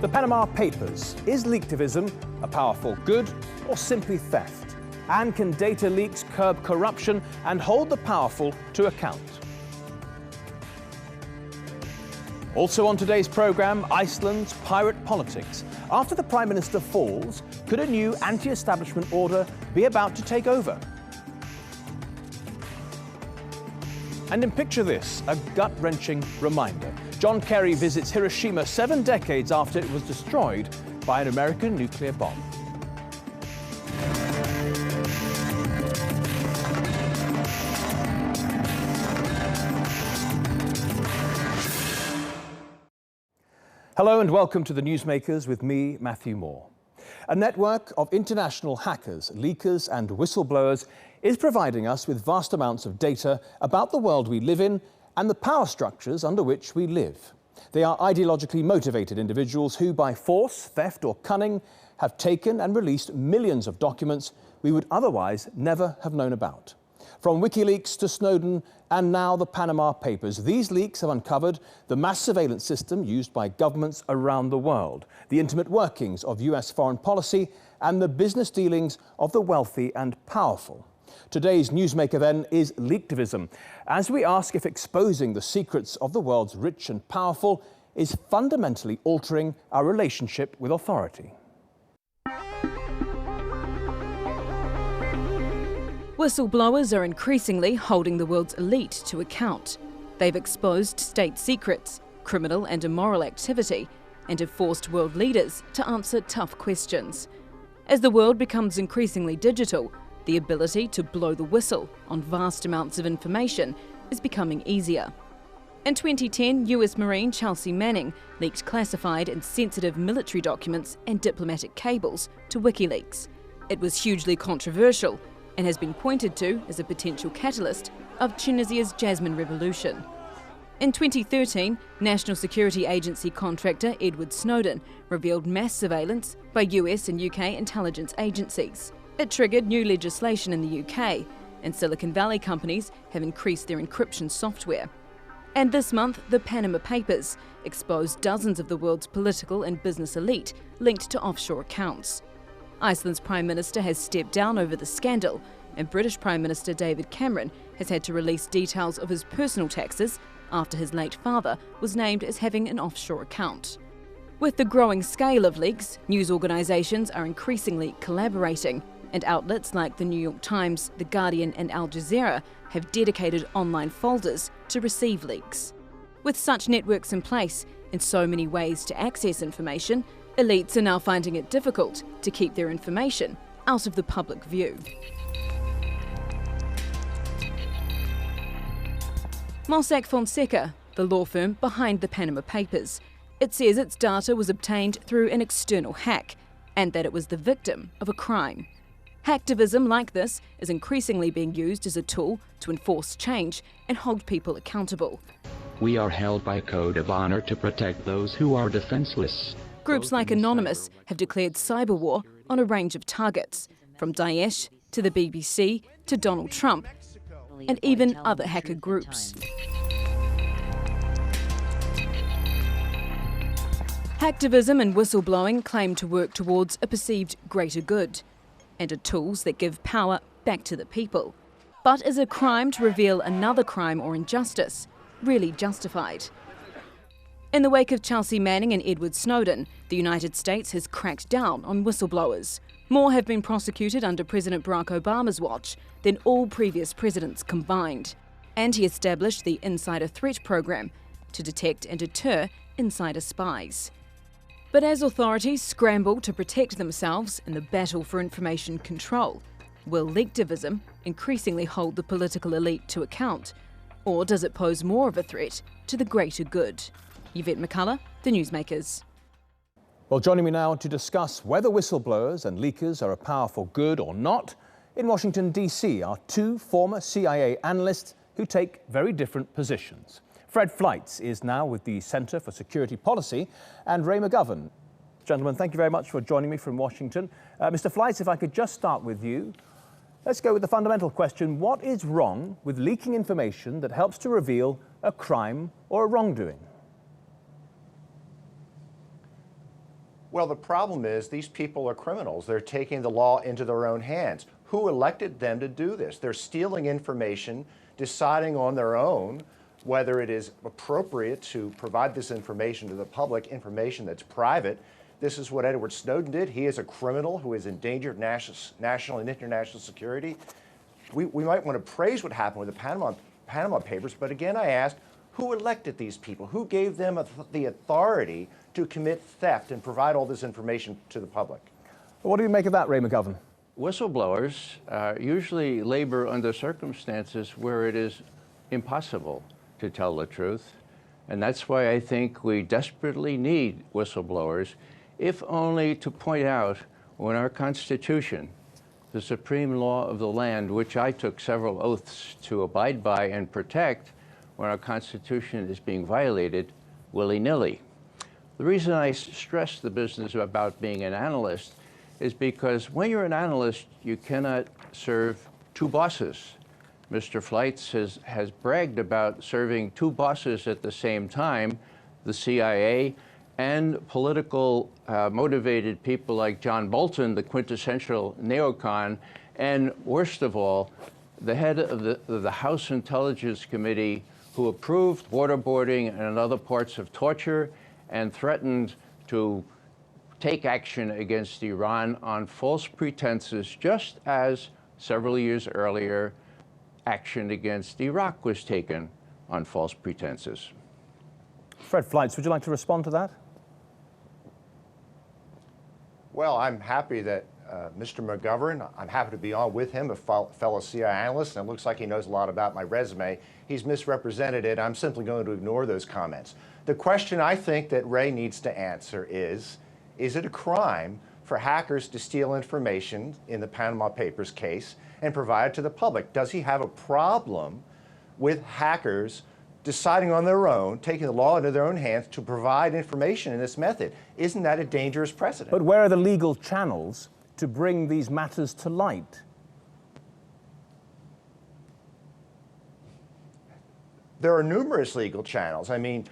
The Panama Papers. Is Leaktivism a powerful good or simply theft? And can data leaks curb corruption and hold the powerful to account? Also on today's programme, Iceland's pirate politics. After the Prime Minister falls, could a new anti-establishment order be about to take over? And in Picture This, a gut-wrenching reminder. John Kerry visits Hiroshima 7 decades after it was destroyed by an American nuclear bomb. Hello and welcome to the Newsmakers with me, Matthew Moore. A network of international hackers, leakers and whistleblowers is providing us with vast amounts of data about the world we live in and the power structures under which we live. They are ideologically motivated individuals who, by force, theft or cunning, have taken and released millions of documents we would otherwise never have known about. From WikiLeaks to Snowden and now the Panama Papers, these leaks have uncovered the mass surveillance system used by governments around the world, the intimate workings of US foreign policy and the business dealings of the wealthy and powerful. Today's newsmaker then is Leaktivism, as we ask if exposing the secrets of the world's rich and powerful is fundamentally altering our relationship with authority. Whistleblowers are increasingly holding the world's elite to account. They've exposed state secrets, criminal and immoral activity, and have forced world leaders to answer tough questions. As the world becomes increasingly digital, the ability to blow the whistle on vast amounts of information is becoming easier. In 2010, US Marine Chelsea Manning leaked classified and sensitive military documents and diplomatic cables to WikiLeaks. It was hugely controversial and has been pointed to as a potential catalyst of Tunisia's Jasmine Revolution. In 2013, National Security Agency contractor Edward Snowden revealed mass surveillance by US and UK intelligence agencies. It triggered new legislation in the UK, and Silicon Valley companies have increased their encryption software. And this month, the Panama Papers exposed dozens of the world's political and business elite linked to offshore accounts. Iceland's Prime Minister has stepped down over the scandal, and British Prime Minister David Cameron has had to release details of his personal taxes after his late father was named as having an offshore account. With the growing scale of leaks, news organisations are increasingly collaborating, and outlets like the New York Times, The Guardian and Al Jazeera have dedicated online folders to receive leaks. With such networks in place and so many ways to access information, elites are now finding it difficult to keep their information out of the public view. Mossack Fonseca, the law firm behind the Panama Papers. It says its data was obtained through an external hack and that it was the victim of a crime. Hacktivism like this is increasingly being used as a tool to enforce change and hold people accountable. We are held by a code of honor to protect those who are defenseless. Groups like Anonymous have declared cyber war on a range of targets, from Daesh to the BBC to Donald Trump, and even other hacker groups. Hacktivism and whistleblowing claim to work towards a perceived greater good, and are tools that give power back to the people. But is a crime to reveal another crime or injustice really justified? In the wake of Chelsea Manning and Edward Snowden, the United States has cracked down on whistleblowers. More have been prosecuted under President Barack Obama's watch than all previous presidents combined. And he established the Insider Threat Program to detect and deter insider spies. But as authorities scramble to protect themselves in the battle for information control, will Leaktivism increasingly hold the political elite to account? Or does it pose more of a threat to the greater good? Yvette McCullough, The Newsmakers. Well, joining me now to discuss whether whistleblowers and leakers are a powerful good or not, in Washington, D.C. are two former CIA analysts who take very different positions. Fred Fleitz is now with the Center for Security Policy, and Ray McGovern. Gentlemen, thank you very much for joining me from Washington. Mr. Fleitz, if I could just start with you. Let's go with the fundamental question. What is wrong with leaking information that helps to reveal a crime or a wrongdoing? Well, the problem is these people are criminals. They're taking the law into their own hands. Who elected them to do this? They're stealing information, deciding on their own whether it is appropriate to provide this information to the public, information that's private. This is what Edward Snowden did. He is a criminal who has endangered national and international security. We might want to praise what happened with the Panama Papers, but again, I asked, who elected these people? Who gave them the authority to commit theft and provide all this information to the public? What do you make of that, Ray McGovern? Whistleblowers usually labor under circumstances where it is impossible to tell the truth. And that's why I think we desperately need whistleblowers, if only to point out when our Constitution, the supreme law of the land, which I took several oaths to abide by and protect, when our Constitution is being violated willy-nilly. The reason I stress the business about being an analyst is because when you're an analyst, you cannot serve two bosses. Mr. Fleitz has bragged about serving two bosses at the same time, the CIA and political motivated people like John Bolton, the quintessential neocon, and worst of all, the head of the House Intelligence Committee, who approved waterboarding and other parts of torture and threatened to take action against Iran on false pretenses, just as several years earlier, action against Iraq was taken on false pretenses. Fred Fleitz, would you like to respond to that? Well, I'm happy that Mr. McGovern, I'm happy to be on with him, a fellow CIA analyst, and it looks like he knows a lot about my resume. He's misrepresented it. I'm simply going to ignore those comments. The question I think that Ray needs to answer is it a crime for hackers to steal information in the Panama Papers case and provide it to the public? Does he have a problem with hackers deciding on their own, taking the law into their own hands to provide information in this method? Isn't that a dangerous precedent? But where are the legal channels to bring these matters to light? There are numerous legal channels. I mean,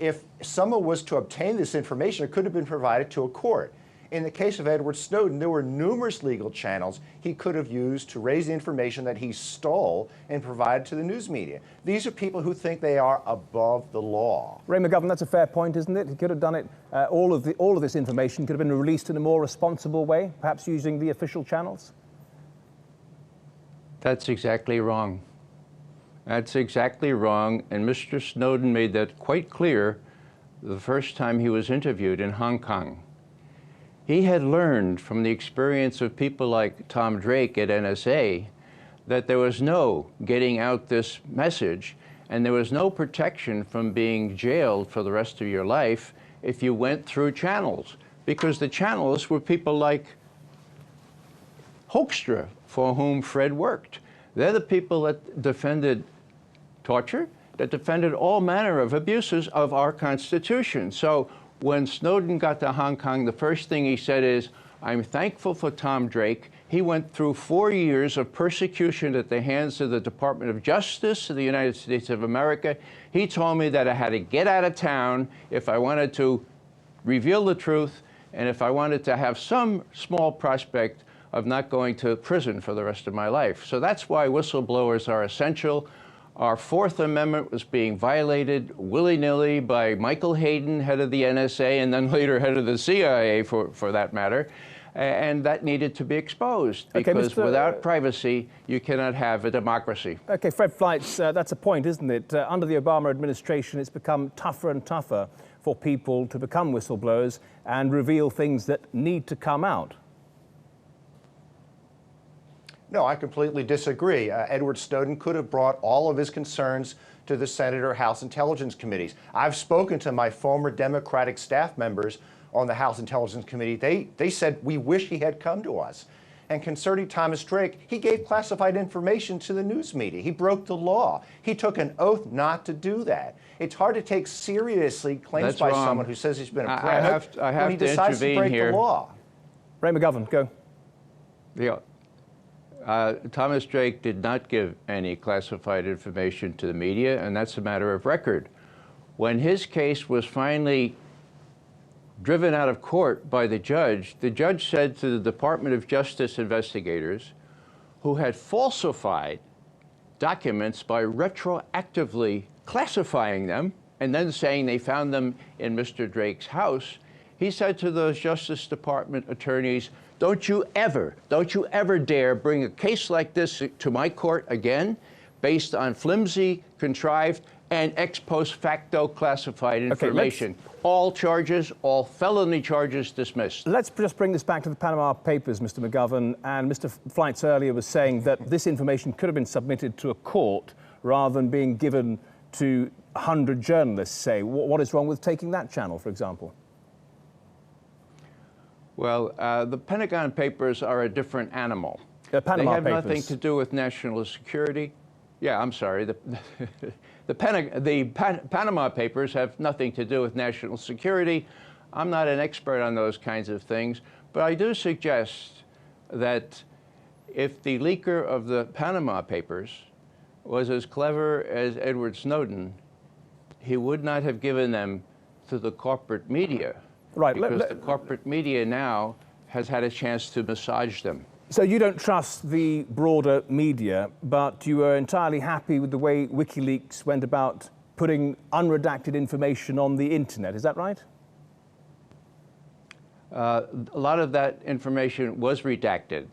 if someone was to obtain this information, it could have been provided to a court. In the case of Edward Snowden, there were numerous legal channels he could have used to raise the information that he stole and provided to the news media. These are people who think they are above the law. Ray McGovern, that's a fair point, isn't it? He could have done it, all of this information could have been released in a more responsible way, perhaps using the official channels? That's exactly wrong. That's exactly wrong, and Mr. Snowden made that quite clear the first time he was interviewed in Hong Kong. He had learned from the experience of people like Tom Drake at NSA that there was no getting out this message, and there was no protection from being jailed for the rest of your life if you went through channels, because the channels were people like Hoekstra, for whom Fred worked. They're the people that defended torture, that defended all manner of abuses of our Constitution. So when Snowden got to Hong Kong, the first thing he said is, I'm thankful for Tom Drake. He went through 4 years of persecution at the hands of the Department of Justice of the United States of America. He told me that I had to get out of town if I wanted to reveal the truth and if I wanted to have some small prospect of not going to prison for the rest of my life. So that's why whistleblowers are essential. Our Fourth Amendment was being violated willy-nilly by Michael Hayden, head of the NSA, and then later head of the CIA, for that matter. And that needed to be exposed, because without privacy, you cannot have a democracy. Okay, Fred Fleitz, that's a point, isn't it? Under the Obama administration, it's become tougher and tougher for people to become whistleblowers and reveal things that need to come out. No, I completely disagree. Edward Snowden could have brought all of his concerns to the Senate or House Intelligence Committees. I've spoken to my former Democratic staff members on the House Intelligence Committee. They said, we wish he had come to us. And concerning Thomas Drake, he gave classified information to the news media. He broke the law. He took an oath not to do that. It's hard to take seriously claims by someone who says he's been a president when he decides to break the law. Ray McGovern, go. Yeah. Thomas Drake did not give any classified information to the media, and that's a matter of record. When his case was finally driven out of court by the judge said to the Department of Justice investigators who had falsified documents by retroactively classifying them and then saying they found them in Mr. Drake's house, he said to those Justice Department attorneys, don't you ever dare bring a case like this to my court again based on flimsy, contrived, and ex post facto classified information. All charges, all felony charges dismissed. Let's just bring this back to the Panama Papers, Mr. McGovern. And Mr. Fleitz earlier was saying that this information could have been submitted to a court rather than being given to 100 journalists, say. What is wrong with taking that channel, for example? Well, the Pentagon Papers are a different animal. Panama they have Papers. Nothing to do with national security. Yeah, I'm sorry. The Panama Papers have nothing to do with national security. I'm not an expert on those kinds of things, but I do suggest that if the leaker of the Panama Papers was as clever as Edward Snowden, he would not have given them to the corporate media. Right. Because the corporate media now has had a chance to massage them. So you don't trust the broader media, but you are entirely happy with the way WikiLeaks went about putting unredacted information on the internet, is that right? A lot of that information was redacted.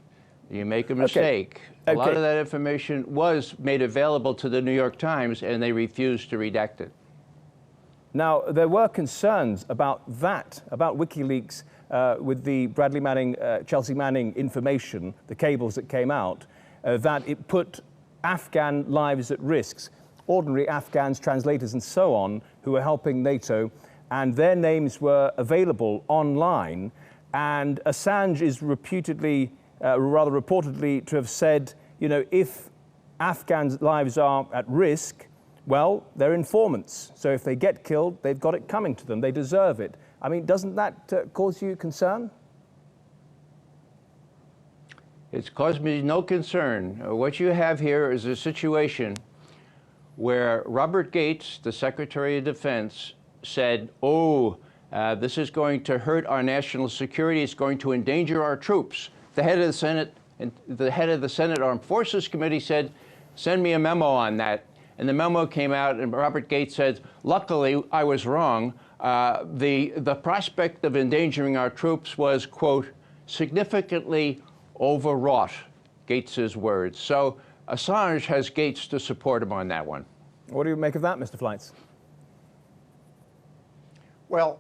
You make a mistake. Okay. A lot of that information was made available to the New York Times, and they refused to redact it. Now, there were concerns about that, about WikiLeaks, with the Bradley Manning, Chelsea Manning information, the cables that came out, that it put Afghan lives at risk, ordinary Afghans, translators and so on, who were helping NATO, and their names were available online. And Assange is reputedly, rather reportedly, to have said, you know, if Afghans' lives are at risk, well, they're informants. So if they get killed, they've got it coming to them. They deserve it. I mean, doesn't that cause you concern? It's caused me no concern. What you have here is a situation where Robert Gates, the Secretary of Defense, said, this is going to hurt our national security. It's going to endanger our troops. The head of the Senate and the head of the Senate Armed Forces Committee said, send me a memo on that. And the memo came out, and Robert Gates said, luckily, I was wrong. The prospect of endangering our troops was, quote, significantly overwrought, Gates's words. So Assange has Gates to support him on that one. What do you make of that, Mr. Fleitz? Well,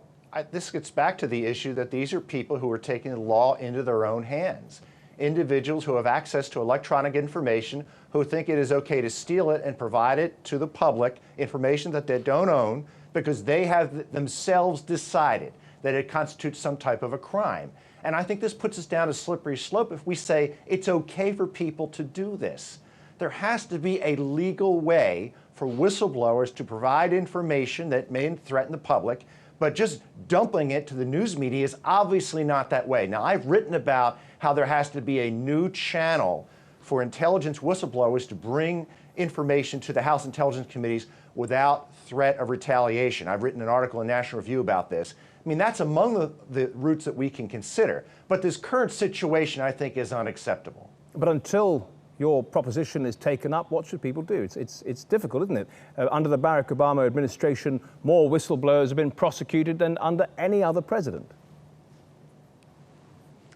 this gets back to the issue that these are people who are taking the law into their own hands. Individuals who have access to electronic information, who think it is okay to steal it and provide it to the public, information that they don't own, because they have themselves decided that it constitutes some type of a crime. And I think this puts us down a slippery slope if we say it's okay for people to do this. There has to be a legal way for whistleblowers to provide information that may threaten the public, but just dumping it to the news media is obviously not that way. Now, I've written about how there has to be a new channel for intelligence whistleblowers to bring information to the House Intelligence Committees without threat of retaliation. I've written an article in National Review about this. I mean, that's among the routes that we can consider. But this current situation, I think, is unacceptable. But until your proposition is taken up, what should people do? It's difficult, isn't it? Under the Barack Obama administration, more whistleblowers have been prosecuted than under any other president.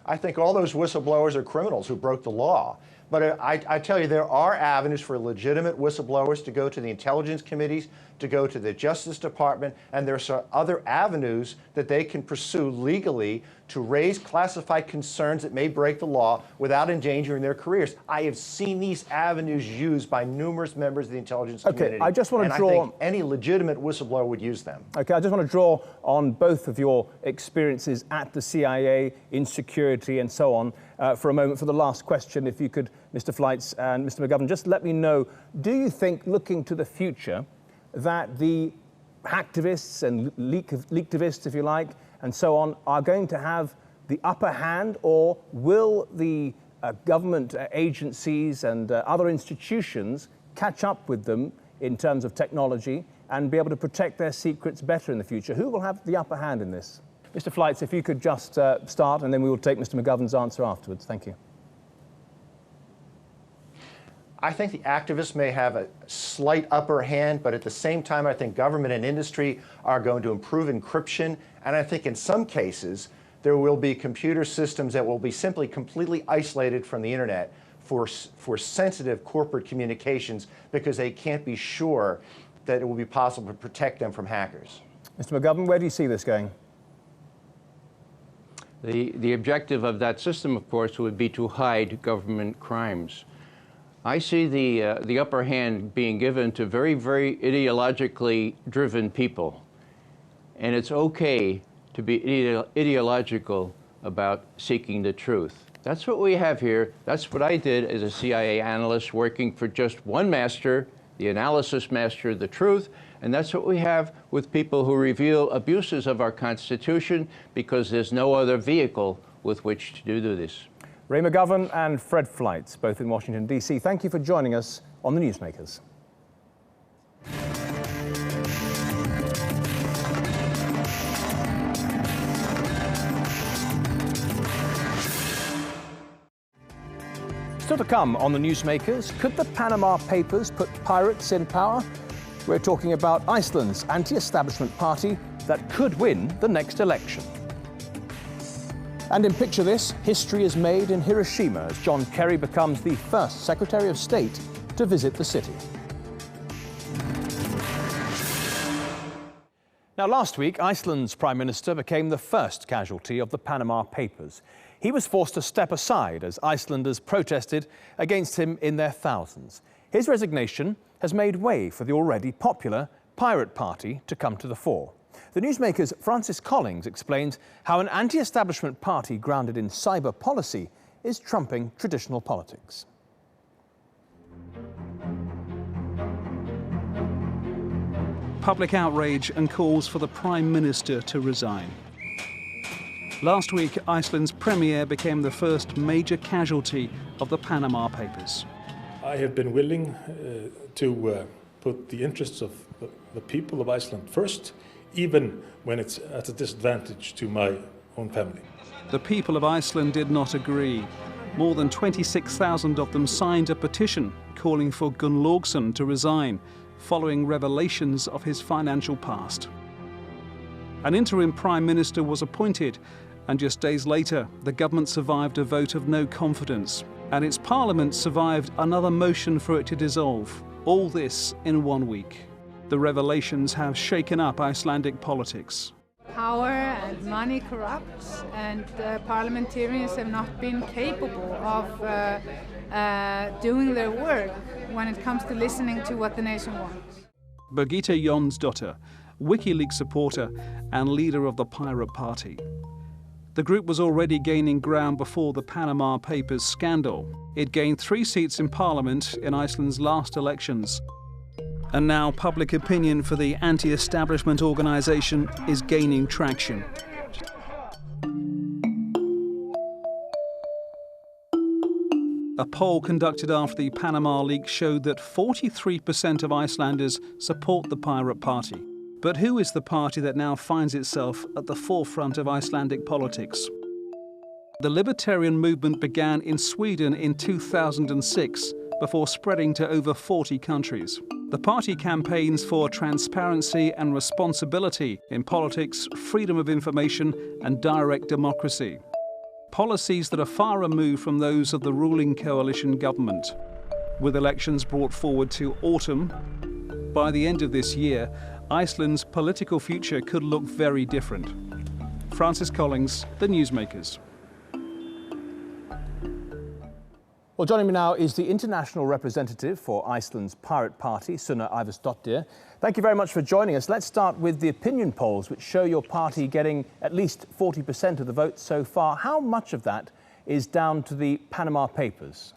I think all those whistleblowers are criminals who broke the law. But I tell you, there are avenues for legitimate whistleblowers to go to the intelligence committees, to go to the Justice Department, and there's other avenues that they can pursue legally to raise classified concerns that may break the law without endangering their careers. I have seen these avenues used by numerous members of the intelligence community. I just want to draw... I think any legitimate whistleblower would use them. Okay, I just want to draw on both of your experiences at the CIA, in security and so on, for a moment for the last question. If you could, Mr. Fleitz and Mr. McGovern, just let me know, do you think, looking to the future, that the hacktivists and leaktivists, if you like, and so on, are going to have the upper hand, or will the government agencies and other institutions catch up with them in terms of technology and be able to protect their secrets better in the future? Who will have the upper hand in this? Mr. Fleitz, if you could just start, and then we will take Mr. McGovern's answer afterwards. Thank you. I think the activists may have a slight upper hand, but at the same time, I think government and industry are going to improve encryption. And I think in some cases, there will be computer systems that will be simply completely isolated from the internet for sensitive corporate communications because they can't be sure that it will be possible to protect them from hackers. Mr. McGovern, where do you see this going? The objective of that system, of course, would be to hide government crimes. I see the upper hand being given to very, very ideologically driven people. And it's okay to be ideological about seeking the truth. That's what we have here. That's what I did as a CIA analyst working for just one master, the analysis master, the truth. And that's what we have with people who reveal abuses of our Constitution because there's no other vehicle with which to do this. Ray McGovern and Fred Fleitz, both in Washington, D.C. Thank you for joining us on the Newsmakers. Still to come on the Newsmakers, could the Panama Papers put pirates in power? We're talking about Iceland's anti-establishment party that could win the next election. And in Picture This, history is made in Hiroshima as John Kerry becomes the first Secretary of State to visit the city. Now, last week, Iceland's Prime Minister became the first casualty of the Panama Papers. He was forced to step aside as Icelanders protested against him in their thousands. His resignation has made way for the already popular Pirate Party to come to the fore. The Newsmakers' Francis Collings explains how an anti-establishment party grounded in cyber policy is trumping traditional politics. Public outrage and calls for the Prime Minister to resign. Last week, Iceland's Premier became the first major casualty of the Panama Papers. I have been willing to put the interests of the people of Iceland first, even when it's at a disadvantage to my own family. The people of Iceland did not agree. More than 26,000 of them signed a petition calling for Gunnlaugsson to resign, following revelations of his financial past. An interim Prime Minister was appointed, and just days later, the government survived a vote of no confidence, and its parliament survived another motion for it to dissolve. All this in 1 week. The revelations have shaken up Icelandic politics. Power and money corrupts, and parliamentarians have not been capable of doing their work when it comes to listening to what the nation wants. Birgitta Jónsdóttir, WikiLeaks supporter and leader of the Pirate Party. The group was already gaining ground before the Panama Papers scandal. It gained 3 seats in parliament in Iceland's last elections. And now public opinion for the anti-establishment organisation is gaining traction. A poll conducted after the Panama leak showed that 43% of Icelanders support the Pirate Party. But who is the party that now finds itself at the forefront of Icelandic politics? The libertarian movement began in Sweden in 2006 before spreading to over 40 countries. The party campaigns for transparency and responsibility in politics, freedom of information and direct democracy. Policies that are far removed from those of the ruling coalition government. With elections brought forward to autumn, by the end of this year, Iceland's political future could look very different. Francis Collings, The Newsmakers. Well, joining me now is the international representative for Iceland's Pirate Party, Sunna Ivarsdóttir. Thank you very much for joining us. Let's start with the opinion polls, which show your party getting at least 40% of the votes so far. How much of that is down to the Panama Papers?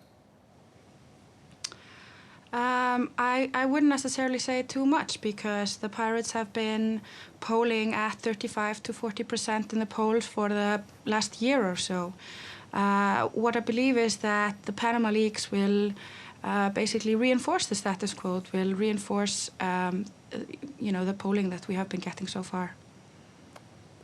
I wouldn't necessarily say too much, because the Pirates have been polling at 35 to 40% in the polls for the last year or so. What I believe is that the Panama leaks will basically reinforce the status quo, will reinforce the polling that we have been getting so far.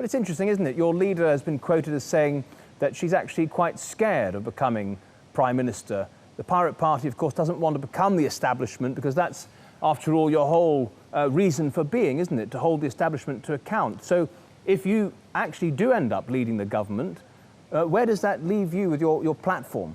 But it's interesting, isn't it? Your leader has been quoted as saying that she's actually quite scared of becoming Prime Minister. The Pirate Party, of course, doesn't want to become the establishment because that's, after all, your whole reason for being, isn't it? To hold the establishment to account. So if you actually do end up leading the government, where does that leave you with your platform?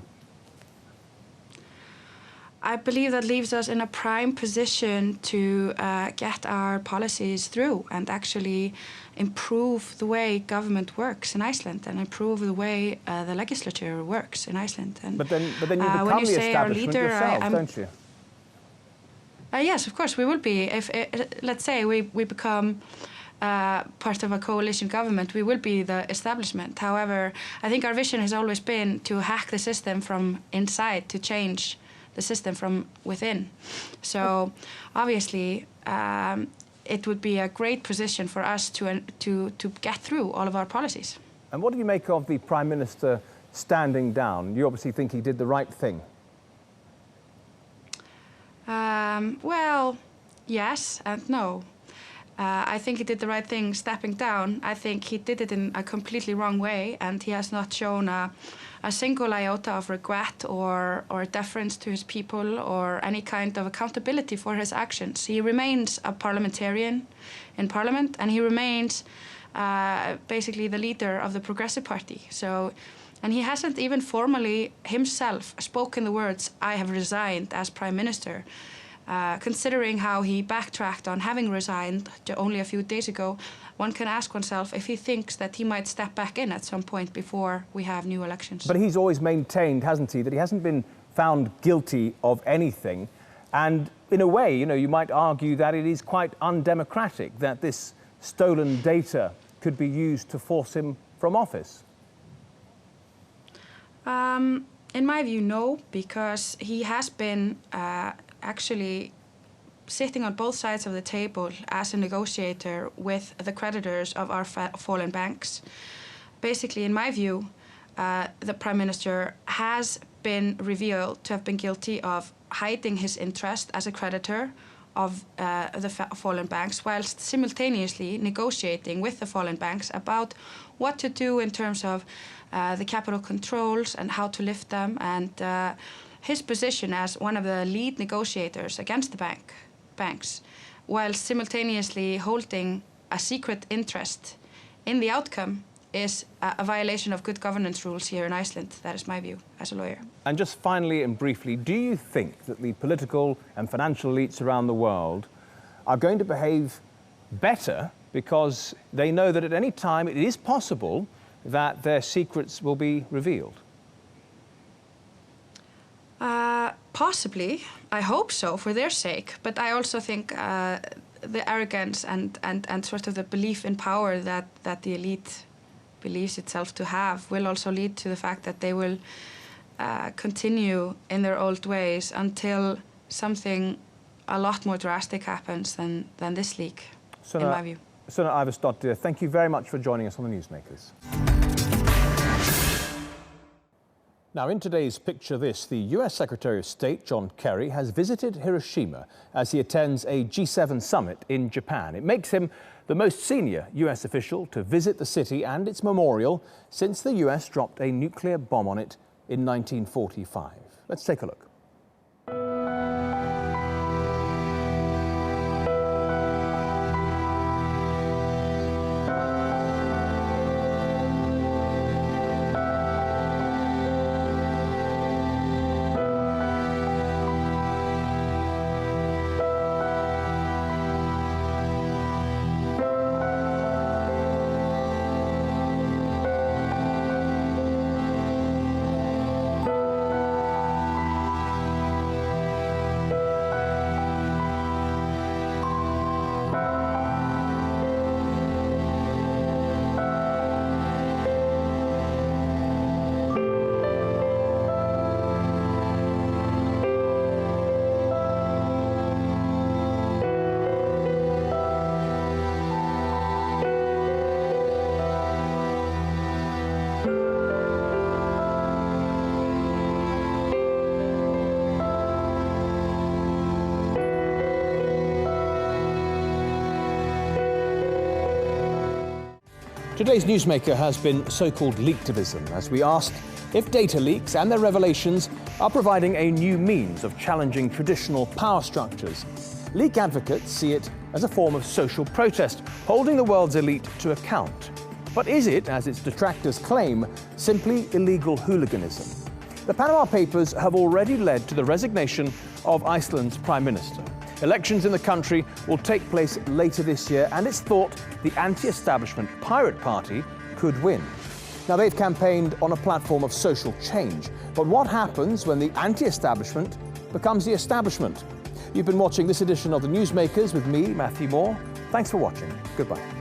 I believe that leaves us in a prime position to get our policies through and actually improve the way government works in Iceland and improve the way the legislature works in Iceland. And, but then you become the establishment yourself, don't you? Yes, of course we will be. If let's say we become part of a coalition government, we will be the establishment. However, I think our vision has always been to hack the system from inside, to change the system from within. So obviously it would be a great position for us to get through all of our policies. And what do you make of the Prime Minister standing down? You obviously think he did the right thing. Well, yes and no. I think he did the right thing stepping down. I think he did it in a completely wrong way, and he has not shown a single iota of regret or deference to his people or any kind of accountability for his actions. He remains a parliamentarian in Parliament, and he remains basically the leader of the Progressive Party. So, and he hasn't even formally himself spoken the words, "I have resigned" as Prime Minister. Considering how he backtracked on having resigned only a few days ago, one can ask oneself if he thinks that he might step back in at some point before we have new elections. But he's always maintained, hasn't he, that he hasn't been found guilty of anything. And in a way, you know, you might argue that it is quite undemocratic that this stolen data could be used to force him from office. In my view, no, because he has been actually sitting on both sides of the table as a negotiator with the creditors of our fallen banks. Basically, in my view, the Prime Minister has been revealed to have been guilty of hiding his interest as a creditor of the fallen banks, whilst simultaneously negotiating with the fallen banks about what to do in terms of the capital controls and how to lift them, and his position as one of the lead negotiators against the banks, while simultaneously holding a secret interest in the outcome, is a violation of good governance rules here in Iceland. That is my view as a lawyer. And just finally and briefly, do you think that the political and financial elites around the world are going to behave better because they know that at any time it is possible that their secrets will be revealed? Possibly. I hope so, for their sake. But I also think the arrogance and sort of the belief in power that the elite believes itself to have will also lead to the fact that they will continue in their old ways until something a lot more drastic happens than this leak, in my view. Sunna Ivarsdottir, thank you very much for joining us on the Newsmakers. Now, in today's Picture This, the US Secretary of State, John Kerry, has visited Hiroshima as he attends a G7 summit in Japan. It makes him the most senior US official to visit the city and its memorial since the US dropped a nuclear bomb on it in 1945. Let's take a look. Today's newsmaker has been so-called Leaktivism, as we asked if data leaks and their revelations are providing a new means of challenging traditional power structures. Leak advocates see it as a form of social protest, holding the world's elite to account. But is it, as its detractors claim, simply illegal hooliganism? The Panama Papers have already led to the resignation of Iceland's Prime Minister. Elections in the country will take place later this year, and it's thought the anti-establishment Pirate Party could win. Now, they've campaigned on a platform of social change. But what happens when the anti-establishment becomes the establishment? You've been watching this edition of the Newsmakers with me, Matthew Moore. Thanks for watching. Goodbye.